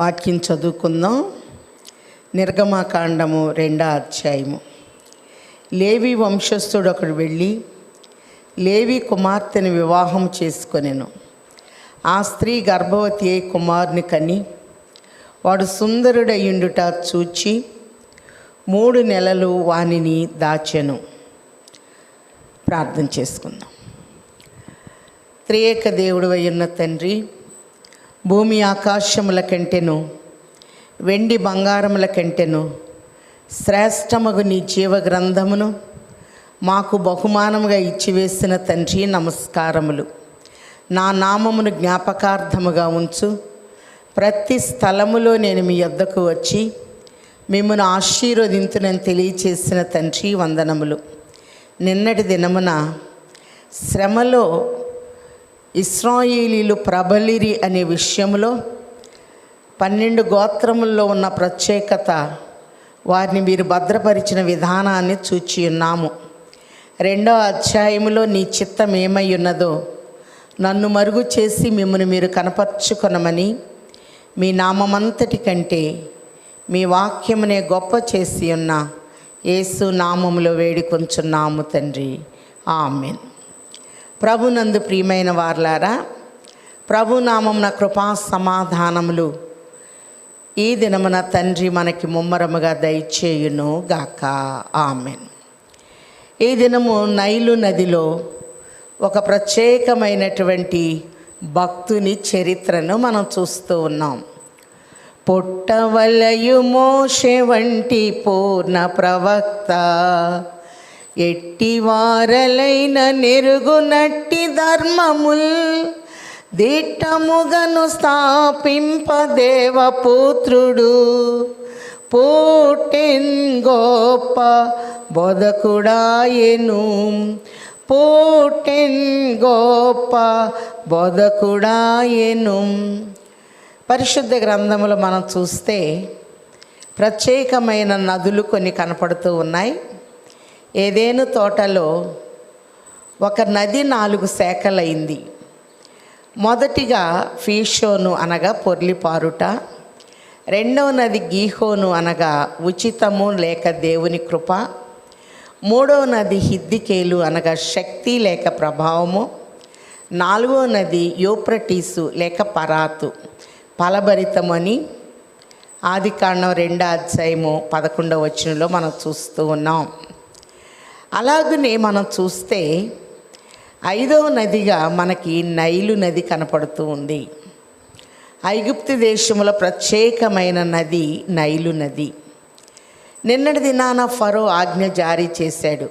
వాక్యం చదువుకుందాం. నిర్గమకాండము 2వ అధ్యాయము. లేవి వంశస్థుడు ఒకడు వెళ్ళి లేవి కుమార్తెను వివాహం చేసుకొనెను. ఆ స్త్రీ గర్భవతి అయి కుమారుని కని వాడు సుందరుడయ్యుండుట చూచి 3 నెలలు వానిని దాచెను. ప్రార్థన చేసుకుందాం. త్రియేక దేవుడు అయ్యున్న తండ్రి, భూమి ఆకాశముల కంటెను వెండి బంగారముల కంటెను శ్రేష్టమగు నీ జీవగ్రంథమును మాకు బహుమానముగా ఇచ్చివేసిన తండ్రి, నమస్కారములు. నా నామమును జ్ఞాపకార్థముగా ఉంచు. ప్రతి స్థలములో నేను మీ యొద్దకు వచ్చి మిమ్మల్ని ఆశీర్వదింతునని తెలియచేసిన తండ్రి, వందనములు. నిన్నటి దినమున శ్రమలో ఇశ్రాయేలీలు ప్రబలిరి అనే విషయంలో 12 గోత్రముల్లో ఉన్న ప్రత్యేకత, వారిని మీరు భద్రపరిచిన విధానాన్ని చూచి ఉన్నాము. 2వ అధ్యాయములో నీ చిత్తం ఏమై ఉన్నదో నన్ను మరుగు చేసి మిమ్మల్ని మీరు కనపరుచుకొనమని మీ నామమంతటి కంటే మీ వాక్యమునే గొప్ప చేసి ఉన్న యేసు నామములో వేడుకొంచున్నాము తండ్రి, ఆమేన్. ప్రభునందు ప్రియమైన వారలారా, ప్రభు నామమున కృపా సమాధానములు ఈ దినమున తండ్రి మనకి ముమ్మరముగా దయచేయును గాక, ఆమేన్. ఈ దినము నైలు నదిలో ఒక ప్రత్యేకమైనటువంటి భక్తుని చరిత్రను మనం చూస్తూ ఉన్నాం. పొట్టవలయు మోషే వంటి పూర్ణ ప్రవక్త, ఎట్టివారలైన నెరుగునట్టి ధర్మముల్ దిట్టముగను స్థాపింప దేవపుత్రుడు పుట్టెన్ గొప్ప బోధకుడాయెను. పుట్టెన్ గొప్ప బోధకుడాయెను. పరిశుద్ధ గ్రంథములో మనం చూస్తే ప్రత్యేకమైన నదులు కొన్ని కనపడుతూ ఉన్నాయి. ఏదేను తోటలో ఒక నది 4 శాఖలైంది. మొదటిగా ఫీషోను అనగా పొర్లిపారుట, 2వ నది గీహోను అనగా ఉచితము లేక దేవుని కృప, 3వ నది హిద్దికేలు అనగా శక్తి లేక ప్రభావము, 4వ నది యూఫ్రటీసు లేక పరాతు ఫలభరితమని ఆదికాండం 2వ అధ్యాయము 11వ వచనంలో మనం చూస్తూ ఉన్నాం. అలాగనే మనం చూస్తే 5వ నదిగా మనకి నైలు నది కనపడుతూ ఉంది. ఐగుప్తు దేశంలో ప్రత్యేకమైన నది నైలు నది. నిన్నటి దినాన ఫరో ఆజ్ఞ జారీ చేశాడు,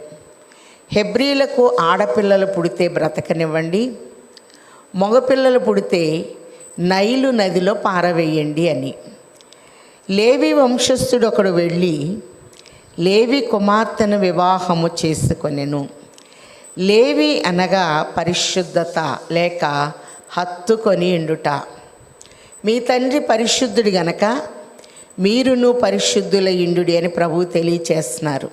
హెబ్రీలకు ఆడపిల్లలు పుడితే బ్రతకనివ్వండి, మగపిల్లలు పుడితే నైలు నదిలో పారవేయండి అని. లేవి వంశస్థుడు ఒకడు వెళ్ళి లేవి కుమార్తెను వివాహము చేసుకొనెను. లేవి అనగా పరిశుద్ధత లేక హత్తుకొని ఉండుట. మీ తండ్రి పరిశుద్ధుడు గనక మీరును పరిశుద్ధుల ఇండుడి అని ప్రభువు తెలియచేస్తున్నారు.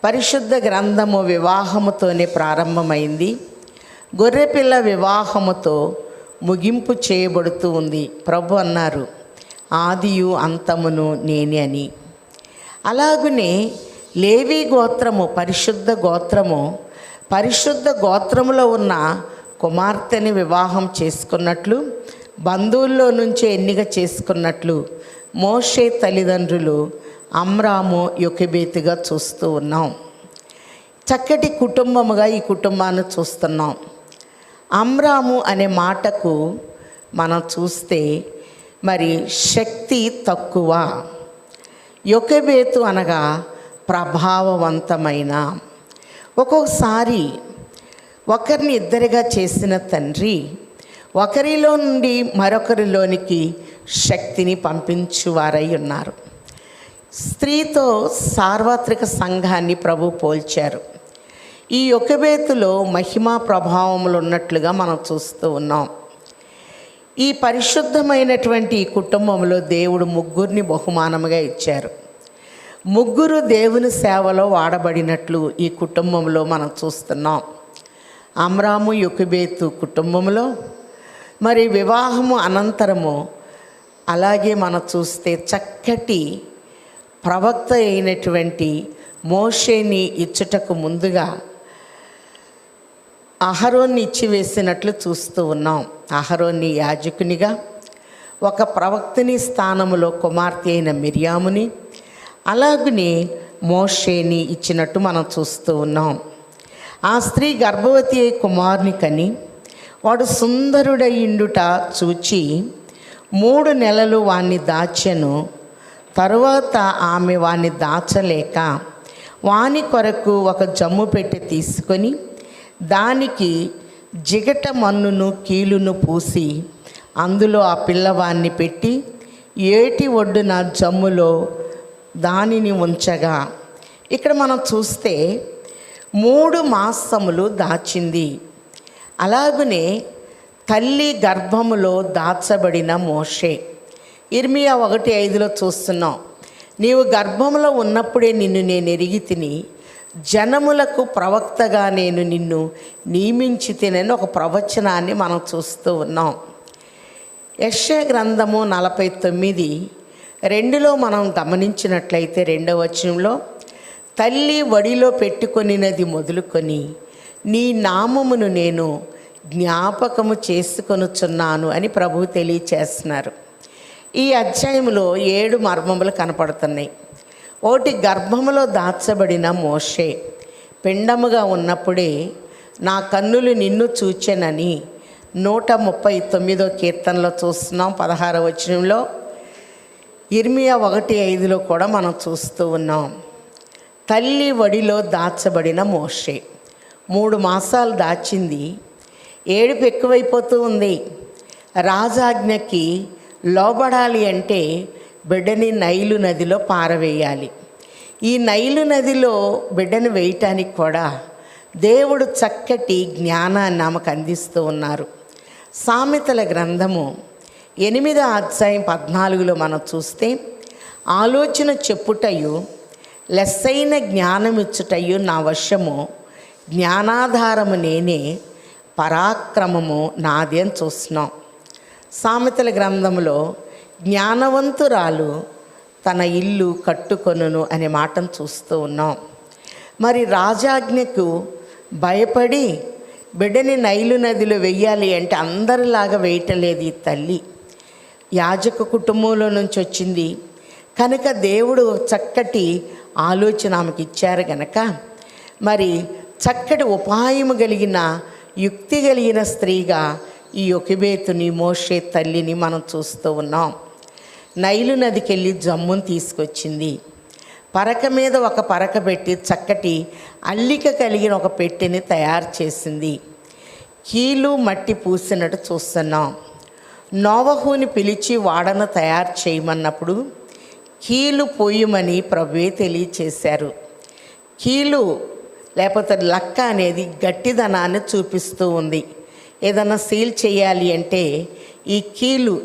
పరిశుద్ధ గ్రంథము వివాహముతోనే ప్రారంభమైంది. గొర్రెపిల్ల వివాహముతో ముగింపు చేయబడుతూ ఉంది. ప్రభు అన్నారు, ఆదియు అంతమును నేనే అని. అలాగునే లేవి గోత్రము పరిశుద్ధ గోత్రము, పరిశుద్ధ గోత్రములో ఉన్న కుమార్తెని వివాహం చేసుకున్నట్లు, బంధువుల్లో నుంచే ఎన్నిక చేసుకున్నట్లు మోషే తల్లిదండ్రులు అమ్రాము యోకెబేతుగా చూస్తూ ఉన్నాం. చక్కటి కుటుంబముగా ఈ కుటుంబాన్ని చూస్తున్నాం. అమ్రాము అనే మాటకు మనం చూస్తే మరి శక్తి తక్కువ, యోకెబేతు అనగా ప్రభావవంతమైన. ఒక్కొక్కసారి ఒకరిని ఇద్దరిగా చేసిన తండ్రి ఒకరిలో నుండి మరొకరిలోనికి శక్తిని పంపించువారై ఉన్నారు. స్త్రీతో సార్వత్రిక సంఘాన్ని ప్రభు పోల్చారు. ఈ యోకెబేతులో మహిమా ప్రభావములు ఉన్నట్లుగా మనం చూస్తూ ఉన్నాం. ఈ పరిశుద్ధమైనటువంటి ఈ కుటుంబంలో దేవుడు 3 బహుమానముగా ఇచ్చారు. 3 దేవుని సేవలో వాడబడినట్లు ఈ కుటుంబంలో మనం చూస్తున్నాం. అమ్రాము యోకెబేతు కుటుంబంలో మరి వివాహము అనంతరము అలాగే మనం చూస్తే చక్కటి ప్రవక్త అయినటువంటి మోషేని ఇచ్చుటకు ముందుగా అహరోన్ని ఇచ్చివేసినట్లు చూస్తూ ఉన్నాం. అహరోన్ని యాజకునిగా, ఒక ప్రవక్తని స్థానములో కుమార్తె అయిన మిర్యాముని, అలాగనే మోషేని ఇచ్చినట్టు మనం చూస్తూ ఉన్నాం. ఆ స్త్రీ గర్భవతి అయి కుమారుని కని వాడు సుందరుడయిండుట చూచి 3 నెలలు వాణ్ణి దాచెను. తరువాత ఆమె వాణ్ణి దాచలేక వాని కొరకు ఒక జమ్ము పెట్టి తీసుకొని దానికి జిగట మన్నును కీలును పూసి అందులో ఆ పిల్లవాన్ని పెట్టి ఏటి ఒడ్డున జమ్ములో దానిని ఉంచగా, ఇక్కడ మనం చూస్తే 3 మాసములు దాచింది. అలాగనే తల్లి గర్భములో దాచబడిన మోషే, ఇర్మియా 1:5 చూస్తున్నాం. నీవు గర్భంలో ఉన్నప్పుడే నిన్ను నేను ఎరిగి తిని జనములకు ప్రవక్తగా నేను నిన్ను నియమించి తినని ఒక ప్రవచనాన్ని మనం చూస్తూ ఉన్నాం. యెషయా గ్రంథము 49:2లో మనం గమనించినట్లయితే 2వ వచనంలో, తల్లి వడిలో పెట్టుకొనినది మొదలుకొని నీ నామమును నేను జ్ఞాపకము చేసుకొనుచున్నాను అని ప్రభువు తెలియచేస్తున్నారు. ఈ అధ్యాయంలో 7 మర్మములు కనపడుతున్నాయి. ఒకటి, గర్భములో దాచబడిన మోషే పిండముగా ఉన్నప్పుడే నా కన్నులు నిన్ను చూచెనని 139వ కీర్తనలో చూస్తున్నాం. 16వ వచనంలో, ఇర్మియా 1:5లో కూడా మనం చూస్తూ ఉన్నాం. తల్లి వడిలో దాచబడిన మోషే 3 మాసాలు దాచింది. ఏడుపు ఎక్కువైపోతూ ఉంది. రాజాజ్ఞకి లోబడాలి అంటే బిడ్డని నైలు నదిలో పారవేయాలి. ఈ నైలు నదిలో బిడ్డను వేయటానికి కూడా దేవుడు చక్కటి జ్ఞానాన్ని ఆమెకు అందిస్తూ ఉన్నారు. సామెతల గ్రంథము 8వ అధ్యాయం 14లో మనం చూస్తే, ఆలోచన చెప్పుటయు లెస్సైన జ్ఞానమిచ్చుటయు నా వశము, జ్ఞానాధారము నేనే, పరాక్రమము నాది అని చూస్తున్నాం. సామెతల గ్రంథంలో జ్ఞానవంతురాలు తన ఇల్లు కట్టుకొనును అనే మాటను చూస్తూ ఉన్నాం. మరి రాజాజ్ఞకు భయపడి బిడ్డని నైలు నదిలో వెయ్యాలి అంటే అందరిలాగా వేయటలేదు ఈ తల్లి. యాజక కుటుంబంలో నుంచి వచ్చింది కనుక దేవుడు చక్కటి ఆలోచన ఆమెకి ఇచ్చారు గనక మరి చక్కటి ఉపాయము కలిగిన, యుక్తి కలిగిన స్త్రీగా ఈ యొకెబెతుని, మోషే తల్లిని మనం చూస్తూ ఉన్నాం. నైలు నదికి వెళ్ళి జమ్మును తీసుకొచ్చింది. పరక మీద ఒక పరక పెట్టి చక్కటి అల్లిక కలిగిన ఒక పెట్టెని తయారు చేసింది. కీలు మట్టి పూసినట్టు చూస్తున్నాం. నోవహుని పిలిచి వాడను తయారు చేయమన్నప్పుడు కీలు పోయమని ప్రభువే తెలియచేశారు. కీలు లేకపోతే లక్క అనేది గట్టిదనాన్ని చూపిస్తూ ఉంది. ఏదైనా సీల్ చేయాలి అంటే ఈ కీలు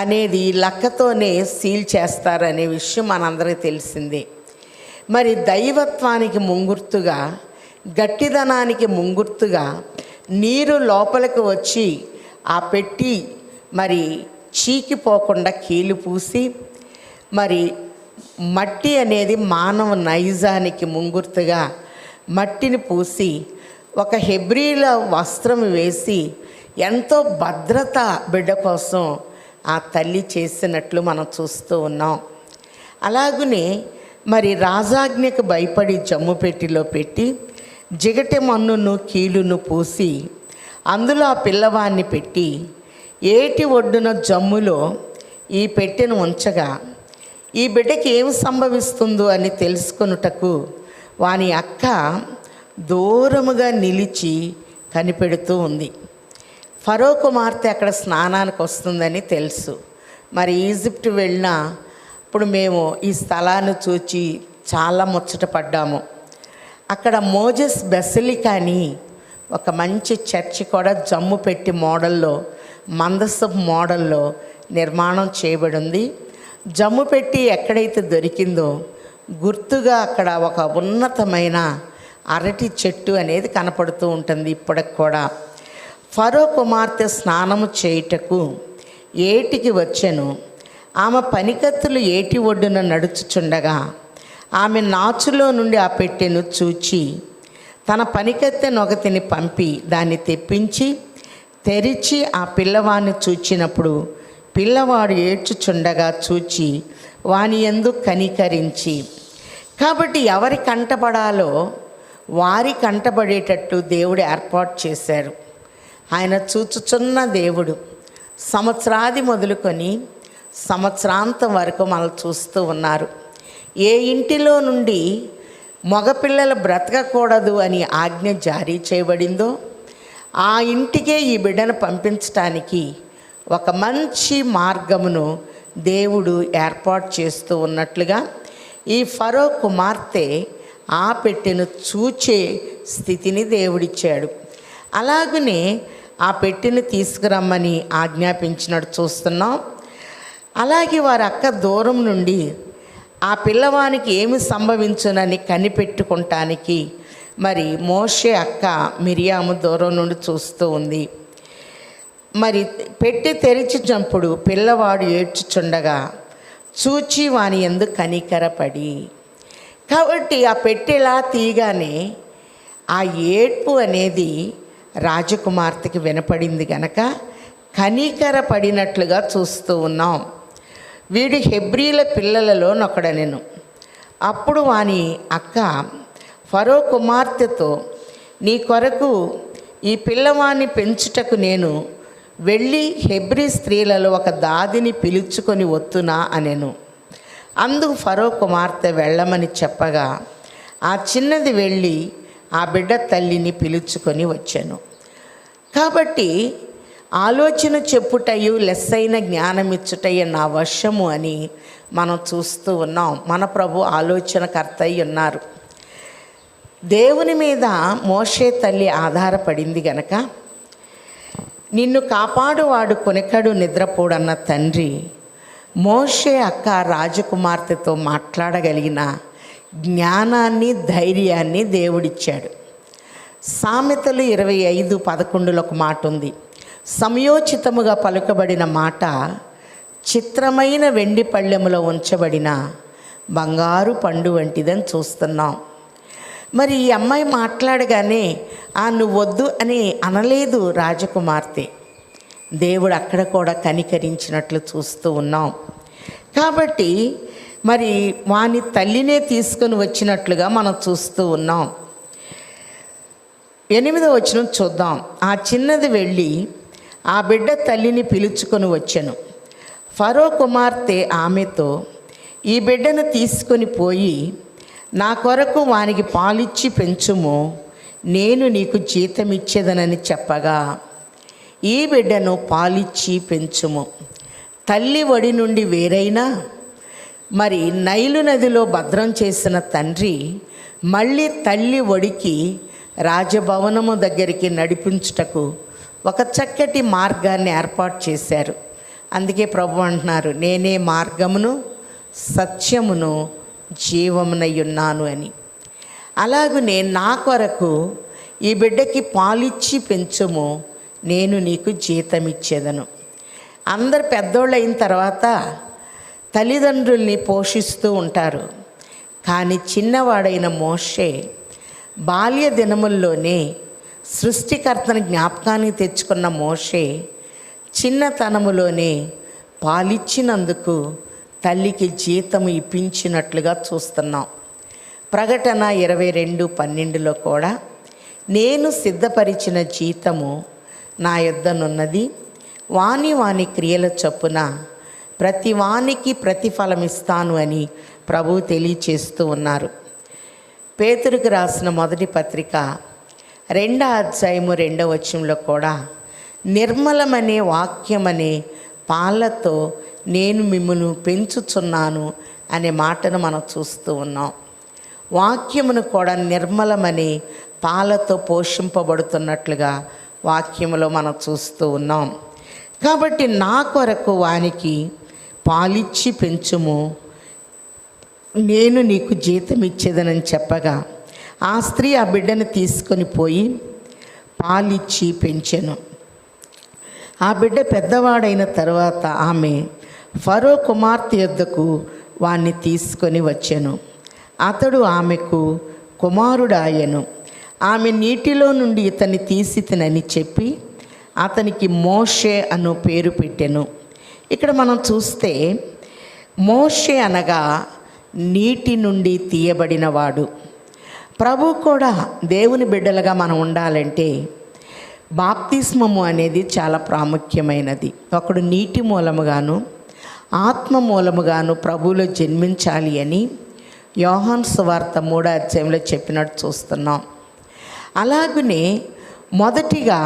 అనేది లక్కతోనే సీల్ చేస్తారనే విషయం మనందరికీ తెలిసిందే. మరి దైవత్వానికి ముంగుర్తుగా, గట్టిదనానికి ముంగుర్తుగా నీరు లోపలికి వచ్చి ఆ పెట్టి మరి చీకిపోకుండా కీలు పూసి, మరి మట్టి అనేది మానవ నైజానికి ముంగుర్తుగా మట్టిని పూసి ఒక హెబ్రీల వస్త్రం వేసి ఎంతో భద్రత బిడ్డ కోసం ఆ తల్లి చేసినట్లు మనం చూస్తూ ఉన్నాం. అలాగనే మరి రాజాజ్ఞకు భయపడి జమ్ము పెట్టిలో పెట్టి జిగటె మన్నును కీలును పూసి అందులో ఆ పిల్లవాన్ని పెట్టి ఏటి ఒడ్డున జమ్ములో ఈ పెట్టెను ఉంచగా ఈ బిడ్డకి ఏమి సంభవిస్తుందో అని తెలుసుకొనుటకు వాని అక్క దూరముగా నిలిచి కనిపెడుతూ ఉంది. ఫరో కుమార్తె అక్కడ స్నానానికి వస్తుందని తెలుసు. మరి ఈజిప్ట్ వెళ్ళినా ఇప్పుడు మేము ఈ స్థలాన్ని చూచి చాలా ముచ్చటపడ్డాము. అక్కడ మోజెస్ బెసిలికా అని ఒక మంచి చర్చి కూడా జమ్ము పెట్టి మోడల్లో, మందసపు మోడల్లో నిర్మాణం చేయబడి ఉంది. జమ్ము పెట్టి ఎక్కడైతే దొరికిందో గుర్తుగా అక్కడ ఒక ఉన్నతమైన అరటి చెట్టు అనేది కనపడుతూ ఉంటుంది ఇప్పటికి కూడా. ఫరో కుమార్తె స్నానము చేయుటకు ఏటికి వచ్చెను. ఆమె పనికత్తులు ఏటి ఒడ్డున నడుచుచుండగా ఆమె నాచులో నుండి ఆ పెట్టెను చూచి తన పనికత్తెను ఒకతిని పంపి దాన్ని తెప్పించి తెరిచి ఆ పిల్లవాడిని చూచినప్పుడు పిల్లవాడు ఏడ్చుచుండగా చూచి వాని యందు కనికరించి. కాబట్టి ఎవరి కంటపడాలో వారి కంటపడేటట్టు దేవుడు ఏర్పాటు చేశారు. ఆయన చూచుచున్న దేవుడు సంవత్సరాది మొదలుకొని సంవత్సరాంతం వరకు మనల్ని చూస్తూ ఉన్నారు. ఏ ఇంటిలో నుండి మగపిల్లలు బ్రతకకూడదు అని ఆజ్ఞ జారీ చేయబడిందో ఆ ఇంటికే ఈ బిడ్డను పంపించటానికి ఒక మంచి మార్గమును దేవుడు ఏర్పాటు చేస్తూ ఉన్నట్లుగా ఈ ఫరో కుమార్తె ఆ పెట్టెను చూచే స్థితిని దేవుడిచ్చాడు. అలాగనే ఆ పెట్టెను తీసుకురమ్మని ఆజ్ఞాపించినట్టు చూస్తున్నాం. అలాగే వారి అక్క దూరం నుండి ఆ పిల్లవానికి ఏమి సంభవించునని కనిపెట్టుకుంటానికి మరి మోషే అక్క మిరియాము దూరం నుండి చూస్తూ ఉంది. మరి పెట్టి తెరిచి చంపుడు పిల్లవాడు ఏడ్చుచుండగా చూచి వాని యందు కనికరపడి. కాబట్టి ఆ పెట్టెలా తీయగానే ఆ ఏడ్పు అనేది రాజకుమార్తెకి వినపడింది గనక కనికరపడినట్లుగా చూస్తూ ఉన్నాం. వీడు హెబ్రీల పిల్లలలో నొకడనెను. అప్పుడు వాని అక్క ఫరో కుమార్తెతో, నీ కొరకు ఈ పిల్లవాన్ని పెంచుటకు నేను వెళ్ళి హెబ్రీ స్త్రీలలో ఒక దాదిని పిలుచుకొని వత్తునా అనెను. అందుకు ఫరో కుమార్తె వెళ్ళమని చెప్పగా ఆ చిన్నది వెళ్ళి ఆ బిడ్డ తల్లిని పిలుచుకొని వచ్చాను. కాబట్టి ఆలోచన చెప్పుటయు లెస్సైన జ్ఞానమిచ్చుటయ్య నా వశము అని మనం చూస్తూ ఉన్నాం. మన ప్రభు ఆలోచనకర్త అయి ఉన్నారు. దేవుని మీద మోషే తల్లి ఆధారపడింది గనక నిన్ను కాపాడువాడు కొనెకడు నిద్రపోడన్న తండ్రి మోషే అక్క రాజకుమార్తెతో మాట్లాడగలిగిన జ్ఞానాన్ని ధైర్యాన్ని దేవుడిచ్చాడు. సామెతలు 25:11 ఒక మాట ఉంది. సమయోచితముగా పలుకబడిన మాట చిత్రమైన వెండి పళ్ళెములో ఉంచబడిన బంగారు పండు వంటిదని చూస్తున్నాం. మరి ఈ అమ్మాయి మాట్లాడగానే నువ్వు వద్దు అని అనలేదు రాజకుమార్తె. దేవుడు అక్కడ కూడా కనికరించినట్లు చూస్తూ ఉన్నాం. కాబట్టి మరి వాని తల్లినే తీసుకొని వచ్చినట్లుగా మనం చూస్తూ ఉన్నాం. 8వ వచనం చూద్దాం. ఆ చిన్నది వెళ్ళి ఆ బిడ్డ తల్లిని పిలుచుకొని వచ్చెను. ఫరో కుమార్తె ఆమెతో, ఈ బిడ్డను తీసుకొని పోయి నా కొరకు వానికి పాలిచ్చి పెంచుము, నేను నీకు జీతం ఇచ్చేదనని చెప్పగా, ఈ బిడ్డను పాలిచ్చి పెంచుము. తల్లి ఒడి నుండి వేరైనా మరి నైలు నదిలో భద్రం చేసిన తండ్రి మళ్ళీ తల్లి ఒడికి రాజభవనము దగ్గరికి నడిపించుటకు ఒక చక్కటి మార్గాన్ని ఏర్పాటు చేశారు. అందుకే ప్రభు అంటున్నారు, నేనే మార్గమును సత్యమును జీవమునయ్యున్నాను అని. అలాగనే నా కొరకు ఈ బిడ్డకి పాలిచ్చి పెంచుము, నేను నీకు జీతం ఇచ్చేదను. అందరు పెద్దోళ్ళు అయిన తర్వాత తల్లిదండ్రుల్ని పోషిస్తూ ఉంటారు. కానీ చిన్నవాడైన మోషే బాల్య దినముల్లోనే సృష్టికర్తను జ్ఞాపకానికి తెచ్చుకున్న మోషే చిన్నతనములోనే పాలిచ్చినందుకు తల్లికి జీతము ఇప్పించినట్లుగా చూస్తున్నాం. ప్రకటన 22:12 కూడా నేను సిద్ధపరిచిన జీతము నా యొద్దనున్నది, వాని వాని క్రియల చొప్పున ప్రతి వానికి ప్రతిఫలమిస్తాను అని ప్రభువు తెలియచేస్తూ ఉన్నారు. పేతురుకు రాసిన మొదటి పత్రిక 2వ అధ్యాయము 2వ వచనంలో కూడా నిర్మలమనే వాక్యమనే పాలతో నేను మిమ్మును పెంచుచున్నాను అనే మాటను మనం చూస్తూ ఉన్నాం. వాక్యమును కూడా నిర్మలమనే పాలతో పోషింపబడుతున్నట్లుగా వాక్యములో మనం చూస్తూ ఉన్నాం. కాబట్టి నా కొరకు వానికి పాలిచ్చి పెంచుము, నేను నీకు జీతం ఇచ్చేదనని చెప్పగా ఆ స్త్రీ ఆ బిడ్డను తీసుకొని పోయి పాలిచ్చి పెంచెను. ఆ బిడ్డ పెద్దవాడైన తర్వాత ఆమె ఫరో కుమార్తె యొద్దకు వాణ్ణి తీసుకొని వచ్చెను. అతడు ఆమెకు కుమారుడాయెను. ఆమె నీటిలో నుండి ఇతన్ని తీసి తినని చెప్పి అతనికి మోషే అను పేరు పెట్టెను. ఇక్కడ మనం చూస్తే మోషే అనగా నీటి నుండి తీయబడినవాడు. ప్రభు కూడా దేవుని బిడ్డలుగా మనం ఉండాలంటే బాప్తిస్మము అనేది చాలా ప్రాముఖ్యమైనది. ఒకడు నీటి మూలముగాను ఆత్మ మూలముగాను ప్రభువులో జన్మించాలి అని యోహాను సువార్త 3వ అధ్యాయంలో చెప్పినట్టు చూస్తున్నాం. అలాగనే మొదటిగా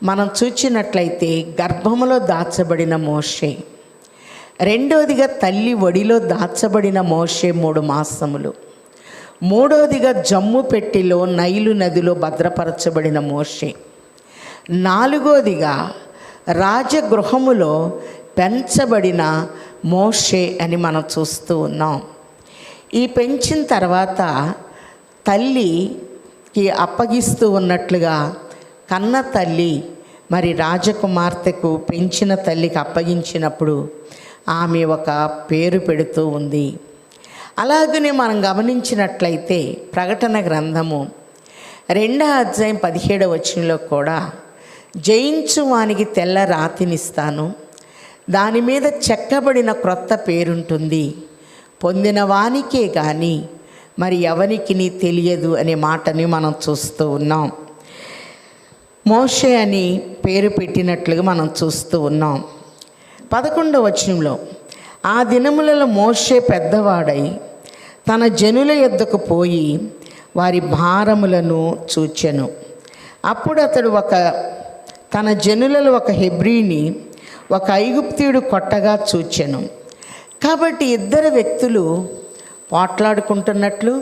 మనం చూచినట్లయితే గర్భములో దాచబడిన మోషే, రెండవదిగా తల్లి ఒడిలో దాచబడిన మోషే 3 మాసములు, మూడవదిగా జమ్ము పెట్టిలో నైలు నదిలో భద్రపరచబడిన మోషే, నాలుగవదిగా రాజగృహములో పెంచబడిన మోషే అని మనం చూస్తూ ఉన్నాం. ఈ పెంచిన తర్వాత తల్లికి అప్పగిస్తూ ఉన్నట్లుగా కన్న తల్లి మరి రాజకుమార్తెకు పెంచిన తల్లికి అప్పగించినప్పుడు ఆమె ఒక పేరు పెడుతూ ఉంది. అలాగనే మనం గమనించినట్లయితే ప్రకటన గ్రంథము 2వ అధ్యాయం 17వ వచనంలో కూడా జయించు వానికి తెల్ల రాతినిస్తాను, దాని మీద చెక్కబడిన క్రొత్త పేరుంటుంది, పొందిన వానికే కానీ మరి ఎవరికి తెలియదు అనే మాటని మనం చూస్తూ ఉన్నాం. మోషే అని పేరు పెట్టినట్లుగా మనం చూస్తూ ఉన్నాం. 11వ వచనంలో ఆ దినములలో మోషే పెద్దవాడై తన జనుల యొద్దకు పోయి వారి భారములను చూచెను. అప్పుడు అతడు తన జనులలో ఒక హెబ్రీని ఒక ఐగుప్తీయుడు కొట్టగా చూచెను. కాబట్టి ఇద్దరు వ్యక్తులు పోట్లాడుకుంటున్నట్లు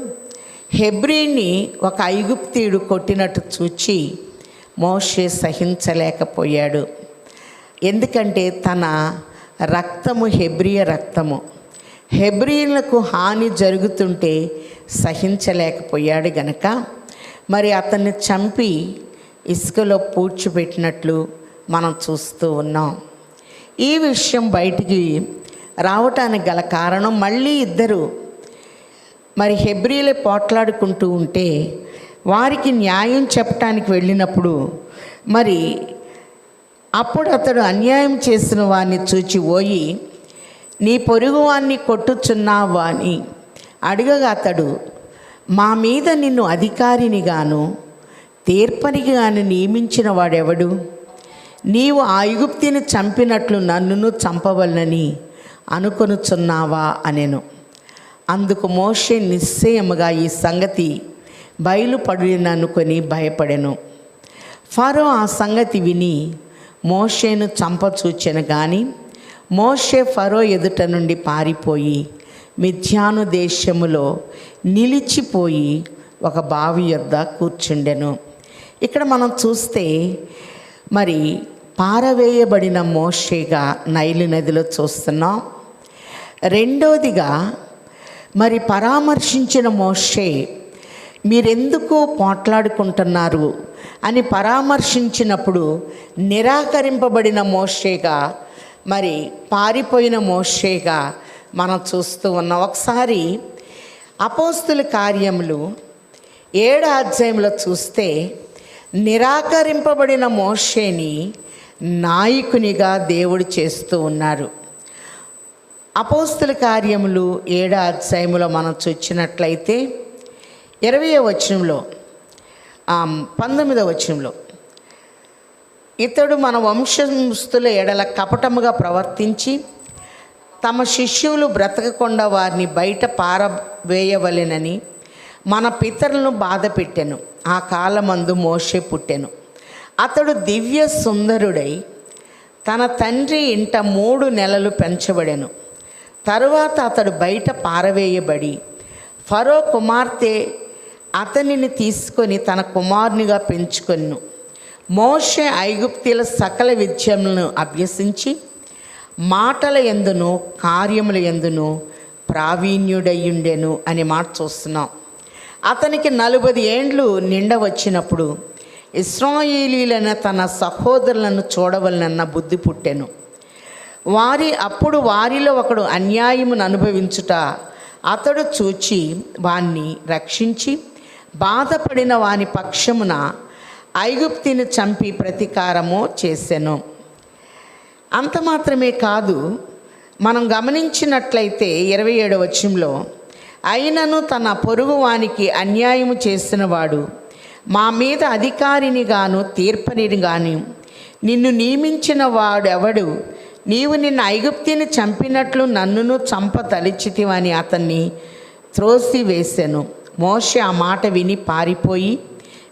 హెబ్రీని ఒక ఐగుప్తీయుడు కొట్టినట్టు చూచి మోషే సహించలేకపోయాడు. ఎందుకంటే తన రక్తము హెబ్రియ రక్తము, హెబ్రీయులకు హాని జరుగుతుంటే సహించలేకపోయాడు గనక మరి అతన్ని చంపి ఇసుకలో పూడ్చిపెట్టినట్లు మనం చూస్తూ ఉన్నాం. ఈ విషయం బయటికి రావటానికి గల కారణం మళ్ళీ ఇద్దరు మరి హెబ్రీలే పోట్లాడుకుంటూ ఉంటే వారికి న్యాయం చెప్పటానికి వెళ్ళినప్పుడు మరి అప్పుడు అతడు అన్యాయం చేసిన వాడిని చూచి పోయి నీ పొరుగువాన్ని కొట్టుచున్నావా అని అడగగా అతడు మా మీద నిన్ను అధికారినిగాను తీర్పనిగాను నియమించిన వాడెవడు? నీవు ఆ ఐగుప్తిని చంపినట్లు నన్నును చంపవలనని అనుకొనుచున్నావా అనెను. అందుకు మోషే నిశ్చయముగా ఈ సంగతి బయలుపడిననుకొని భయపడెను. ఫరో ఆ సంగతి విని మోషేను చంపచూచెను కానీ మోషే ఫరో ఎదుట నుండి పారిపోయి మిద్యాను దేశములో నిలిచిపోయి ఒక బావి యొద్ద కూర్చుండెను. ఇక్కడ మనం చూస్తే మరి పారవేయబడిన మోషేగా నైలు నదిలో చూస్తున్నాం. రెండోదిగా మరి పరామర్శించిన మోషే మీరెందుకు పోట్లాడుకుంటున్నారు అని పరామర్శించినప్పుడు నిరాకరింపబడిన మోషేగా మరి పారిపోయిన మోషేగా మనం చూస్తూ ఉన్నాం. ఒకసారి అపోస్తుల కార్యములు 7వ అధ్యాయంలో చూస్తే నిరాకరింపబడిన మోషేని నాయకునిగా దేవుడు చేస్తూ ఉన్నారు. అపోస్తుల కార్యములు 7వ అధ్యాయంలో మనం చూచినట్లయితే 20వ వచనంలో 19వ వచనంలో ఇతడు మన వంశస్థుల ఎడల కపటముగా ప్రవర్తించి తమ శిష్యులు బ్రతకకుండా వారిని బయట పారవేయవలెనని మన పితరులను బాధ పెట్టెను. ఆ కాలమందు మోషే పుట్టెను. అతడు దివ్య సుందరుడై తన తండ్రి ఇంట 3 నెలలు పెంచబడెను. తరువాత అతడు బయట పారవేయబడి ఫరో కుమార్తె అతనిని తీసుకొని తన కుమారునిగా పెంచుకొను. మోషే ఐగుప్తీయుల సకల విద్యలను అభ్యసించి మాటల యందును కార్యముల యందును ప్రావీణ్యుడయ్యుండెను అనే మాట చూస్తున్నాం. అతనికి 40 ఏండ్లు నిండవచ్చినప్పుడు ఇశ్రాయేలీయులైన తన సహోదరులను చూడవలనన్న బుద్ధి పుట్టెను. అప్పుడు వారిలో ఒకడు అన్యాయమును అనుభవించుట అతడు చూచి వాణ్ణి రక్షించి బాధపడిన వాని పక్షమున ఐగుప్తిని చంపి ప్రతీకారము చేసెను. అంత మాత్రమే కాదు, మనం గమనించినట్లయితే 27వ వచనంలో, అయినను తన పొరుగువానికి అన్యాయము చేసినవాడు మా మీద అధికారిని గాను తీర్పనిని గాని నిన్ను నియమించిన వాడెవడు? నీవు నిన్న ఐగుప్తిని చంపినట్లు నన్నును చంప తలిచితివని అతన్ని త్రోసివేసెను. మోషే ఆ మాట విని పారిపోయి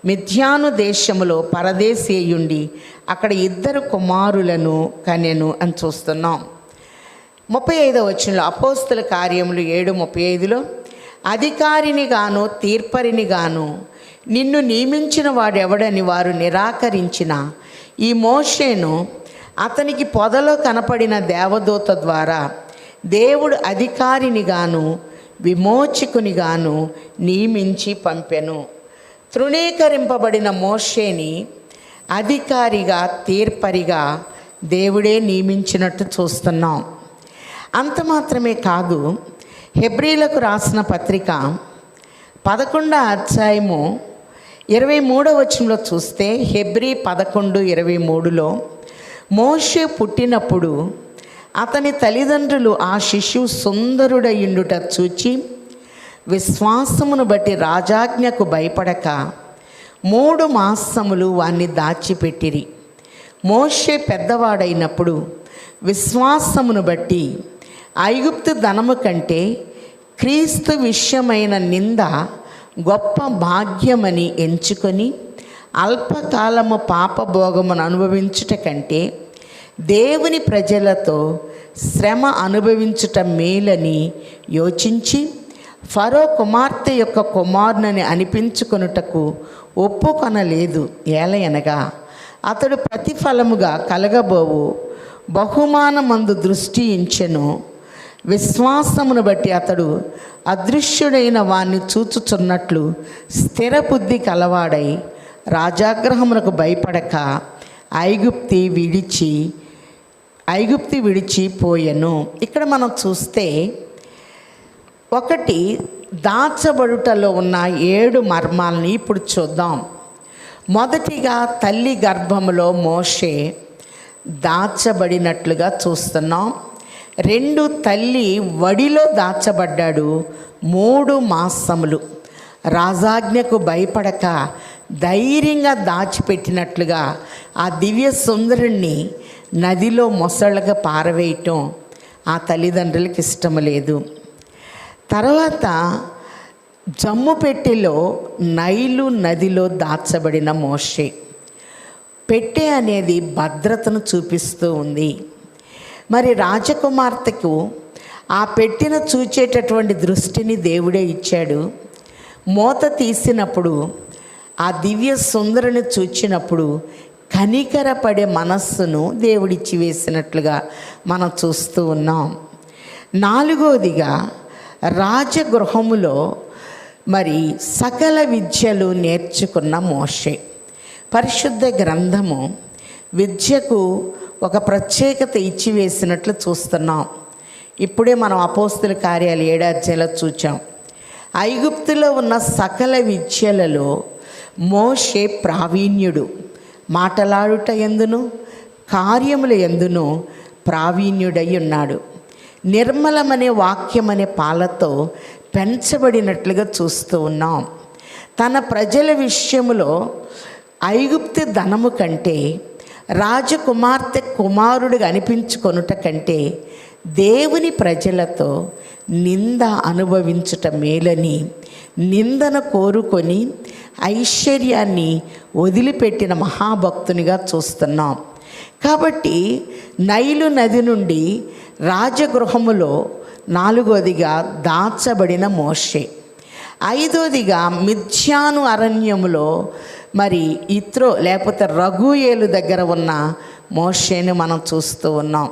మిద్యాను దేశములో పరదేశీయుండి అక్కడ 2 కుమారులను కనెను అని చూస్తున్నాం. 35వ వచనంలో అపోస్తుల కార్యములు 7:35లో, అధికారిని గాను తీర్పరిని గాను నిన్ను నియమించిన వాడెవడని వారు నిరాకరించిన ఈ మోషేను అతనికి పొదలో కనపడిన దేవదూత ద్వారా దేవుడు అధికారిని గాను విమోచకుని గాను నియమించి పంపెను. తృణీకరింపబడిన మోషేని అధికారిగా తీర్పరిగా దేవుడే నియమించినట్టు చూస్తున్నాం. అంత మాత్రమే కాదు, హెబ్రీలకు రాసిన పత్రిక 11వ అధ్యాయము 23వ వచనంలో చూస్తే, హెబ్రీ 11:23లో, మోషే పుట్టినప్పుడు అతని తల్లిదండ్రులు ఆ శిశువు సుందరుడయుండుట చూచి విశ్వాసమును బట్టి రాజాజ్ఞకు భయపడక 3 మాసములు వాణ్ణి దాచిపెట్టిరి. మోషే పెద్దవాడైనప్పుడు విశ్వాసమును బట్టి ఐగుప్తు ధనము కంటే క్రీస్తు విషయమైన నింద గొప్ప భాగ్యమని ఎంచుకొని అల్పకాలము పాపభోగమును అనుభవించుట కంటే దేవుని ప్రజలతో శ్రమ అనుభవించుట మేలని యోచించి ఫరో కుమార్తె యొక్క కుమారుని అనిపించుకొనుటకు ఒప్పుకొనలేదు. ఏలయనగా అతడు ప్రతిఫలముగా కలగబోవు బహుమానమందు దృష్టి ఉంచెను. విశ్వాసమును బట్టి అతడు అదృశ్యుడైన వాణ్ణి చూచుచున్నట్లు స్థిర బుద్ధి కలవాడై రాజాగ్రహమునకు భయపడక ఐగుప్తి విడిచిపోయెను. ఇక్కడ మనం చూస్తే, ఒకటి, దాచబడుటలో ఉన్న 7 మర్మాలని ఇప్పుడు చూద్దాం. మొదటిగా, తల్లి గర్భములో మోషే దాచబడినట్లుగా చూస్తున్నాం. 2, తల్లి వడిలో దాచబడ్డాడు 3 మాసములు. రాజాజ్ఞకు భయపడక ధైర్యంగా దాచిపెట్టినట్లుగా ఆ దివ్య సుందరుణ్ణి నదిలో మొసళ్ళగా పారవేయటం ఆ తల్లిదండ్రులకు ఇష్టం లేదు. తర్వాత జమ్ము పెట్టెలో నైలు నదిలో దాచబడిన మోషే. పెట్టె అనేది భద్రతను చూపిస్తూ ఉంది. మరి రాజకుమార్తెకు ఆ పెట్టెను చూచేటటువంటి దృష్టిని దేవుడే ఇచ్చాడు. మూత తీసినప్పుడు ఆ దివ్య సుందరుని చూచినప్పుడు కనికరపడే మనస్సును దేవుడిచ్చి వేసినట్లుగా మనం చూస్తూ ఉన్నాం. 4వదిగా, రాజగృహములో మరి సకల విద్యలు నేర్చుకున్న మోషే. పరిశుద్ధ గ్రంథము విద్యకు ఒక ప్రత్యేకత ఇచ్చి వేసినట్లు చూస్తున్నాం. ఇప్పుడే మనం అపోస్తుల కార్యాలు 7వ అధ్యాయంలో చూచాం. ఐగుప్తులో ఉన్న సకల విద్యలలో మోషే ప్రావీణ్యుడు. మాటలాడుట ఎందును కార్యముల ఎందును ప్రావీణ్యుడై ఉన్నాడు. నిర్మలమనే వాక్యమనే పాలతో పెంచబడినట్లుగా చూస్తూ ఉన్నాం. తన ప్రజల విషయములో ఐగుప్తు ధనము కంటే రాజకుమార్తె కుమారుడిగా అనిపించుకొనుట కంటే దేవుని ప్రజలతో నింద అనుభవించుట మేలని నిందను కోరుకొని ఐశ్వర్యాన్ని వదిలిపెట్టిన మహాభక్తునిగా చూస్తున్నాం. కాబట్టి నైలు నది నుండి రాజగృహములో 4వదిగా దాచబడిన మోషే. 5వదిగా మిద్యాను అరణ్యములో మరి ఇత్రో లేకపోతే రఘుయేలు దగ్గర ఉన్న మోషేని మనం చూస్తూ ఉన్నాం.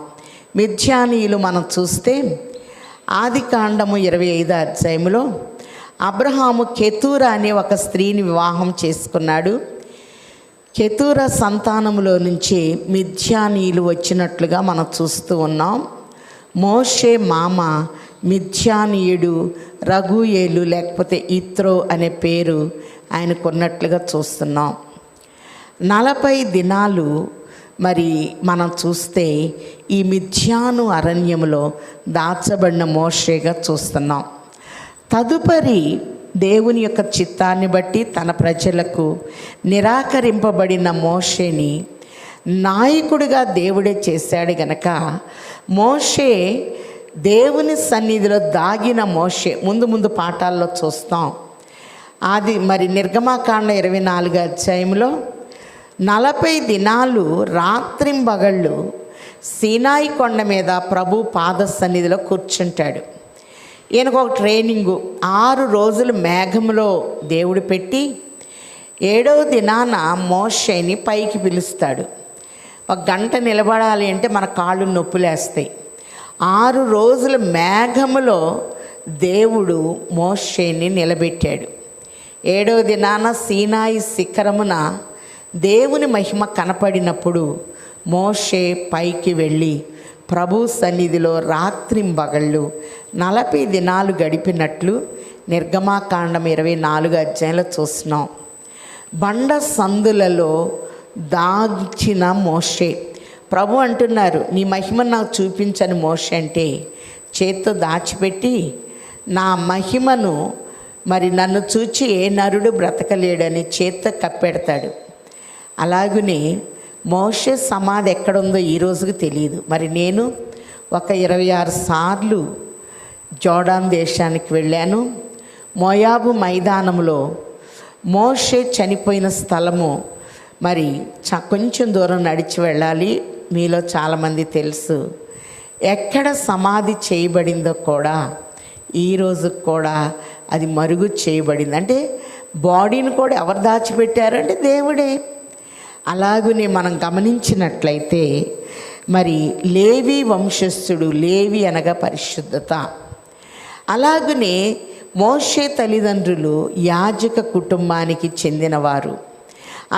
మిద్యానీయులు మనం చూస్తే ఆదికాండము 25వ అధ్యాయంలో అబ్రహాము కెతూరా అనే ఒక స్త్రీని వివాహం చేసుకున్నాడు. కెతూర సంతానములో నుంచి మిథ్యానీయులు వచ్చినట్లుగా మనం చూస్తూ ఉన్నాం. మోషే మామ మిథ్యానీయుడు రఘుయేలు లేకపోతే ఇత్రో అనే పేరు ఆయనకున్నట్లుగా చూస్తున్నాం. 40 దినాలు మరి మనం చూస్తే ఈ మిథ్యాను అరణ్యములో దాచబడిన మోషేగా చూస్తున్నాం. తదుపరి దేవుని యొక్క చిత్తాన్ని బట్టి తన ప్రజలకు నిరాకరింపబడిన మోషేని నాయకుడిగా దేవుడే చేశాడు గనక మోషే దేవుని సన్నిధిలో దాగిన మోషే ముందు పాఠాల్లో చూస్తాం. అది మరి నిర్గమాకాండ 24వ అధ్యాయంలో 40 దినాలు రాత్రింబగళ్ళు సీనాయి కొండ మీద ప్రభు పాద సన్నిధిలో కూర్చుంటాడు. ఈయనకు ఒక ట్రైనింగు. 6 రోజులు మేఘంలో దేవుడు పెట్టి 7వ దినాన మోషేని పైకి పిలుస్తాడు. 1 గంట నిలబడాలి అంటే మన కాళ్ళు నొప్పులేస్తాయి. 6 రోజుల మేఘములో దేవుడు మోషేని నిలబెట్టాడు. 7వ దినాన సీనాయి శిఖరమున దేవుని మహిమ కనపడినప్పుడు మోషే పైకి వెళ్ళి ప్రభు సన్నిధిలో రాత్రింబగళ్ళు 40 దినాలు గడిపినట్లు నిర్గమాకాండం 24వ అధ్యాయంలో చూస్తున్నాం. బండ సందులలో దాచిన మోషే ప్రభు అంటున్నారు, నీ మహిమను నాకు చూపించని మోషే అంటే చేత్తో దాచిపెట్టి నా మహిమను మరి నన్ను చూచి ఏ నరుడు బ్రతకలేడని చేత్తో కప్పెడతాడు. అలాగనే మోషే సమాధి ఎక్కడుందో ఈ రోజుకి తెలియదు. మరి నేను ఒక 26 సార్లు జోర్డాన్ దేశానికి వెళ్ళాను. మోయాబు మైదానంలో మోషే చనిపోయిన స్థలము మరి కొంచెం దూరం నడిచి వెళ్ళాలి. మీలో చాలామంది తెలుసు. ఎక్కడ సమాధి చేయబడిందో కూడా ఈరోజు కూడా అది మరుగు చేయబడింది. అంటే బాడీని కూడా ఎవరు దాచిపెట్టారంటే దేవుడే. అలాగనే మనం గమనించినట్లయితే మరి లేవి వంశస్థుడు, లేవి అనగా పరిశుద్ధత. అలాగనే మోషే తల్లిదండ్రులు యాజక కుటుంబానికి చెందినవారు.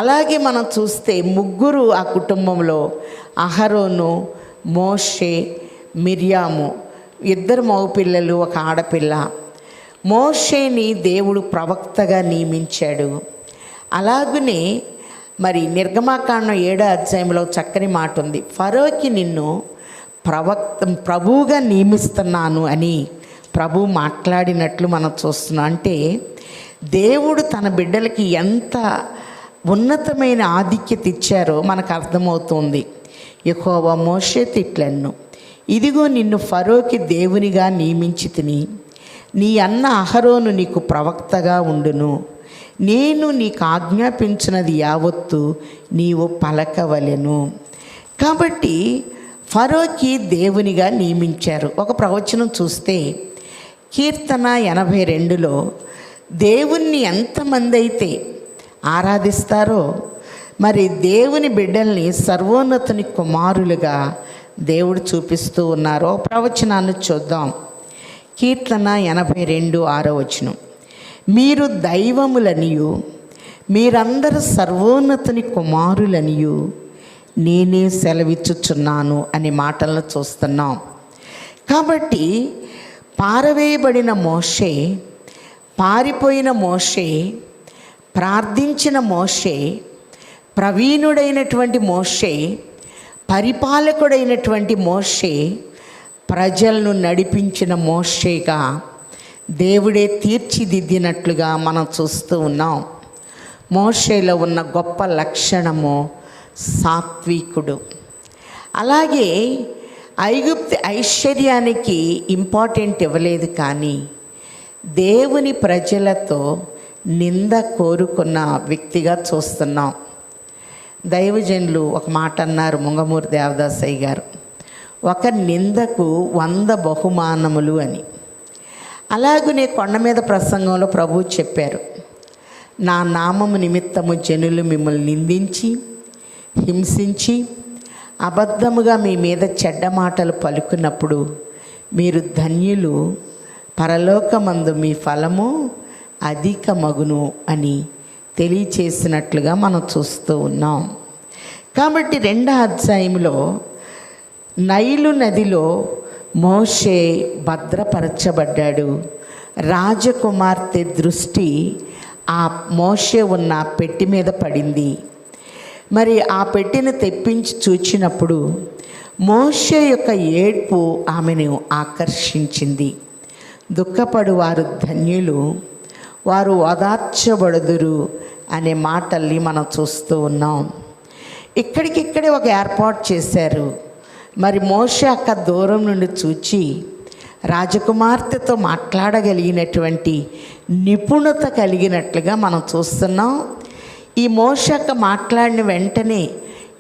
అలాగే మనం చూస్తే 3 ఆ కుటుంబంలో అహరోను, మోషే, మిర్యాము, 2 మగపిల్లలు, 1 ఆడపిల్ల. మోషేని దేవుడు ప్రవక్తగా నియమించాడు. అలాగనే మరి నిర్గమాకాండం 7వ అధ్యాయంలో చక్కని మాట ఉంది. ఫరోకి నిన్ను ప్రభువుగా నియమిస్తున్నాను అని ప్రభు మాట్లాడినట్లు మనం చూస్తున్నాం. అంటే దేవుడు తన బిడ్డలకి ఎంత ఉన్నతమైన ఆధిక్యత ఇచ్చారో మనకు అర్థమవుతుంది. యెహోవా మోషేతో ఇట్లెన్ను, ఇదిగో నిన్ను ఫరోకి దేవునిగా నియమించి తిని నీ అన్న అహరోను నీకు ప్రవక్తగా ఉండును. నేను నీకు ఆజ్ఞాపించినది యావత్తు నీవు పలకవలెను. కాబట్టి ఫరోకి దేవునిగా నియమించారు. ఒక ప్రవచనం చూస్తే కీర్తన 82లో దేవుణ్ణి ఎంతమంది అయితే ఆరాధిస్తారో మరి దేవుని బిడ్డల్ని సర్వోన్నతుని కుమారులుగా దేవుడు చూపిస్తూ ఉన్నారో ప్రవచనాన్ని చూద్దాం. కీర్తన 82:6 మీరు దైవములనియు మీరందరూ సర్వోన్నతుని కుమారులనియు నేనే సెలవిచ్చుచున్నాను అనే మాటలను చూస్తున్నాం. కాబట్టి పారవేయబడిన మోషే, పారిపోయిన మోషే, ప్రార్థించిన మోషే, ప్రవీణుడైనటువంటి మోషే, పరిపాలకుడైనటువంటి మోషే, ప్రజలను నడిపించిన మోషేగా దేవుడే తీర్చిదిద్దినట్లుగా మనం చూస్తూ ఉన్నాం. మోషేలో ఉన్న గొప్ప లక్షణము సాత్వికుడు. అలాగే ఐగుప్తు ఐశ్వర్యానికి ఇంపార్టెంట్ ఇవ్వలేదు, కానీ దేవుని ప్రజలతో నింద కోరుకున్న వ్యక్తిగా చూస్తున్నాం. దైవజనులు ఒక మాట అన్నారు, ముంగమూరి దేవదాసయ్య గారు, ఒక నిందకు 100 బహుమానములు అని. అలాగనే కొండ మీద ప్రసంగంలో ప్రభువు చెప్పారు, నా నామము నిమిత్తము జనులు మిమ్మల్ని నిందించి హింసించి అబద్ధముగా మీ మీద చెడ్డ మాటలు పలుకున్నప్పుడు మీరు ధన్యులు, పరలోకమందు మీ ఫలము అధిక మగును అని తెలియచేసినట్లుగా మనం చూస్తూ ఉన్నాం. కాబట్టి 2వ అధ్యాయంలో నైలు నదిలో మోషే భద్రపరచబడ్డాడు. రాజకుమార్తె దృష్టి ఆ మోషే ఉన్న పెట్టి మీద పడింది. మరి ఆ పెట్టెను తెప్పించి చూచినప్పుడు మోషే యొక్క ఏడ్పు ఆమెను ఆకర్షించింది. దుఃఖపడు వారు ధన్యులు, వారు ఓదార్చబడుదురు అనే మాటల్ని మనం చూస్తూ ఉన్నాం. ఇక్కడికిక్కడే ఒక ఏర్పాటు చేశారు. మరి మోషే అక్క దూరం నుండి చూచి రాజకుమార్తెతో మాట్లాడగలిగినటువంటి నిపుణత కలిగినట్లుగా మనం చూస్తున్నాం. ఈ మోషే అక్క మాట్లాడిన వెంటనే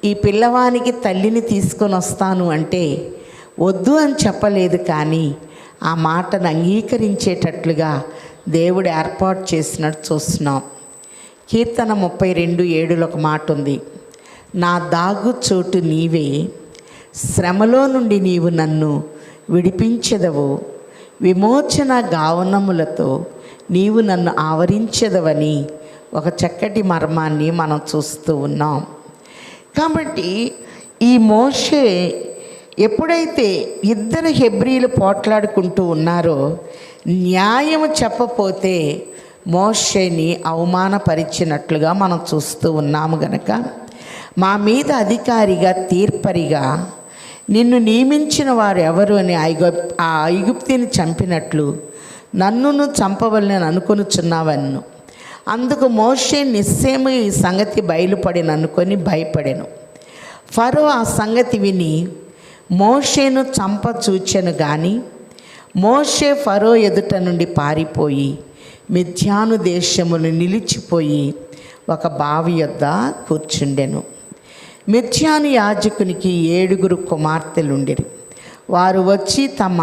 ఈ పిల్లవానికి తల్లిని తీసుకొని వస్తాను అంటే వద్దు అని చెప్పలేదు, కానీ ఆ మాటను అంగీకరించేటట్లుగా దేవుడు ఏర్పాటు చేసినట్టు చూస్తున్నాం. కీర్తన 32:7 ఒక మాట ఉంది, నా దాగు చోటు నీవే, శ్రమలో నుండి నీవు నన్ను విడిపించెదవు, విమోచన గావనములతో నీవు నన్ను ఆవరించెదవని ఒక చక్కటి మర్మాన్ని మనం చూస్తూ ఉన్నాం. కాబట్టి ఈ మోషే ఎప్పుడైతే ఇద్దరు హెబ్రీలు పోట్లాడుకుంటూ ఉన్నారో, న్యాయం చెప్పపోతే మోషేని అవమానపరిచినట్లుగా మనం చూస్తూ ఉన్నాము గనక, మా మీద అధికారిగా తీర్పరిగా నిన్ను నియమించిన వారు ఎవరు అని ఆ ఐగుప్తిని చంపినట్లు నన్నును చంపవలనని అనుకొనుచున్నావన్ను. అందుకు మోషే నిశ్చయముగా ఈ సంగతి బయలుపడిననుకొని భయపడెను. ఫరో ఆ సంగతి విని మోషేను చంప చూచెను గాని మోషే ఫరో ఎదుట నుండి పారిపోయి మిద్యాను దేశమును నిలిచిపోయి ఒక బావి యొద్ద కూర్చుండెను. మిద్యాను యాజకునికి 7 కుమార్తెలుండిరి. వారు వచ్చి తమ